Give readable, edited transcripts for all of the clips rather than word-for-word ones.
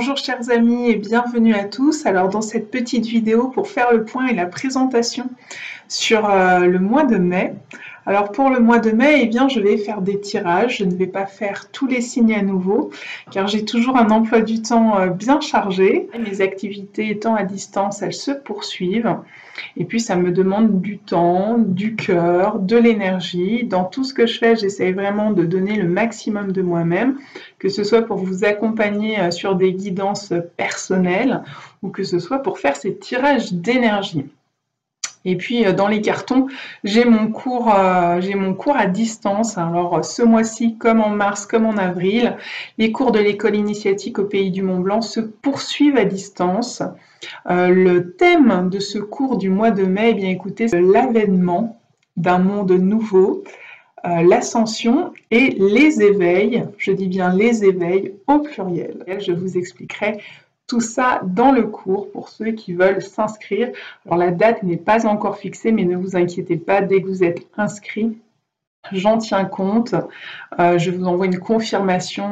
Bonjour chers amis et bienvenue à tous. Alors dans cette petite vidéo pour faire le point et la présentation sur le mois de mai. Alors pour le mois de mai, eh bien, je vais faire des tirages. Je ne vais pas faire tous les signes à nouveau car j'ai toujours un emploi du temps bien chargé. Mes activités étant à distance, elles se poursuivent. Et puis ça me demande du temps, du cœur, de l'énergie. Dans tout ce que je fais, j'essaie vraiment de donner le maximum de moi-même, que ce soit pour vous accompagner sur des guidances personnelles ou que ce soit pour faire ces tirages d'énergie. Et puis dans les cartons, j'ai mon cours à distance. Alors ce mois-ci, comme en mars, comme en avril, les cours de l'école initiatique au Pays du Mont-Blanc se poursuivent à distance. Le thème de ce cours du mois de mai, eh bien écoutez, c'est l'avènement d'un monde nouveau, l'ascension et les éveils. Je dis bien les éveils au pluriel. Je vous expliquerai tout ça dans le cours pour ceux qui veulent s'inscrire. Alors la date n'est pas encore fixée, mais ne vous inquiétez pas, dès que vous êtes inscrit, j'en tiens compte. Je vous envoie une confirmation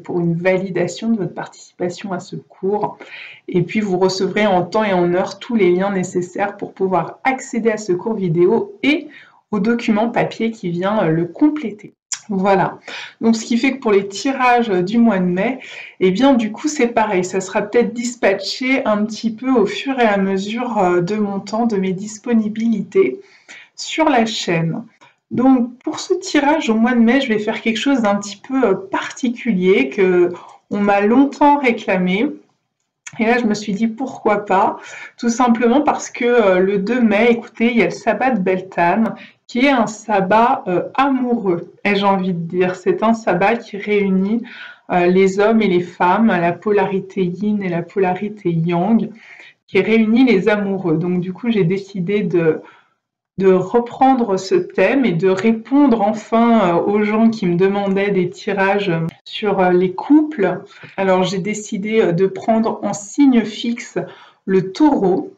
pour une validation de votre participation à ce cours. Et puis vous recevrez en temps et en heure tous les liens nécessaires pour pouvoir accéder à ce cours vidéo et au document papier qui vient le compléter. Voilà, donc ce qui fait que pour les tirages du mois de mai, eh bien du coup c'est pareil, ça sera peut-être dispatché un petit peu au fur et à mesure de mon temps, de mes disponibilités sur la chaîne. Donc pour ce tirage au mois de mai, je vais faire quelque chose d'un petit peu particulier que on m'a longtemps réclamé. Et là, je me suis dit pourquoi pas, tout simplement parce que le 2 mai, écoutez, il y a le sabbat de Beltane, qui est un sabbat amoureux, ai-je envie de dire. C'est un sabbat qui réunit les hommes et les femmes, la polarité yin et la polarité yang, qui réunit les amoureux. Donc du coup, j'ai décidé de reprendre ce thème et de répondre enfin aux gens qui me demandaient des tirages sur les couples. Alors j'ai décidé de prendre en signe fixe le taureau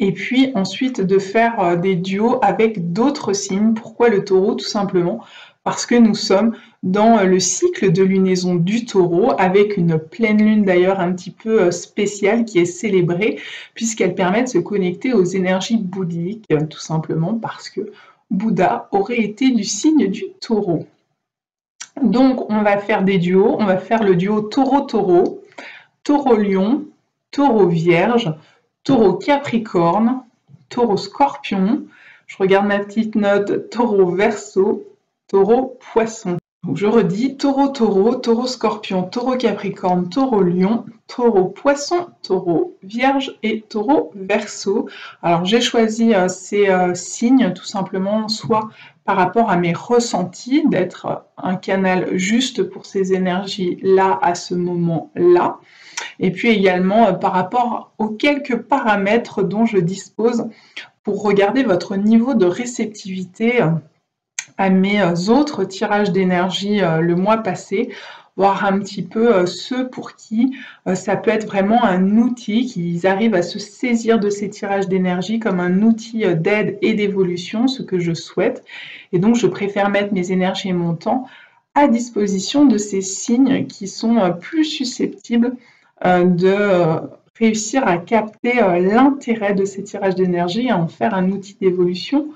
et puis ensuite de faire des duos avec d'autres signes. Pourquoi le taureau? Tout simplement parce que nous sommes dans le cycle de lunaison du taureau, avec une pleine lune d'ailleurs un petit peu spéciale qui est célébrée, puisqu'elle permet de se connecter aux énergies bouddhiques, tout simplement parce que Bouddha aurait été du signe du taureau. Donc on va faire des duos, on va faire le duo taureau-taureau, taureau-lion, taureau-vierge, taureau-capricorne, taureau-scorpion, je regarde ma petite note, taureau-verseau, taureau-poisson. Donc je redis, taureau-taureau, taureau-scorpion, taureau-capricorne, taureau-lion, taureau-poisson, taureau-vierge et taureau-verseau. Alors j'ai choisi ces signes tout simplement soit par rapport à mes ressentis, d'être un canal juste pour ces énergies-là à ce moment-là, et puis également par rapport aux quelques paramètres dont je dispose pour regarder votre niveau de réceptivité à mes autres tirages d'énergie le mois passé, voir un petit peu ceux pour qui ça peut être vraiment un outil, qu'ils arrivent à se saisir de ces tirages d'énergie comme un outil d'aide et d'évolution, ce que je souhaite. Et donc je préfère mettre mes énergies et mon temps à disposition de ces signes qui sont plus susceptibles de réussir à capter l'intérêt de ces tirages d'énergie et à en faire un outil d'évolution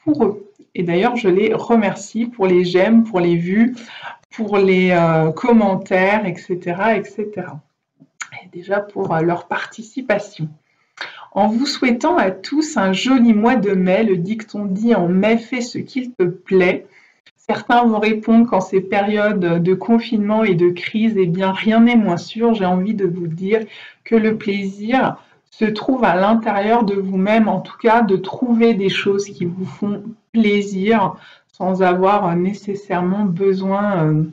pour eux. Et d'ailleurs, je les remercie pour les j'aime, pour les vues, pour les commentaires, etc., etc. Et déjà pour leur participation. En vous souhaitant à tous un joli mois de mai, le dicton dit « en mai, fais ce qu'il te plaît ». Certains vont répondre qu'en ces périodes de confinement et de crise, eh bien rien n'est moins sûr. J'ai envie de vous dire que le plaisir se trouve à l'intérieur de vous-même, en tout cas de trouver des choses qui vous font plaisir sans avoir nécessairement besoin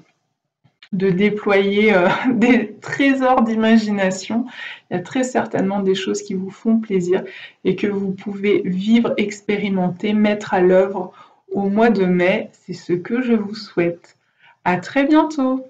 de déployer des trésors d'imagination. Il y a très certainement des choses qui vous font plaisir et que vous pouvez vivre, expérimenter, mettre à l'œuvre au mois de mai. C'est ce que je vous souhaite. À très bientôt!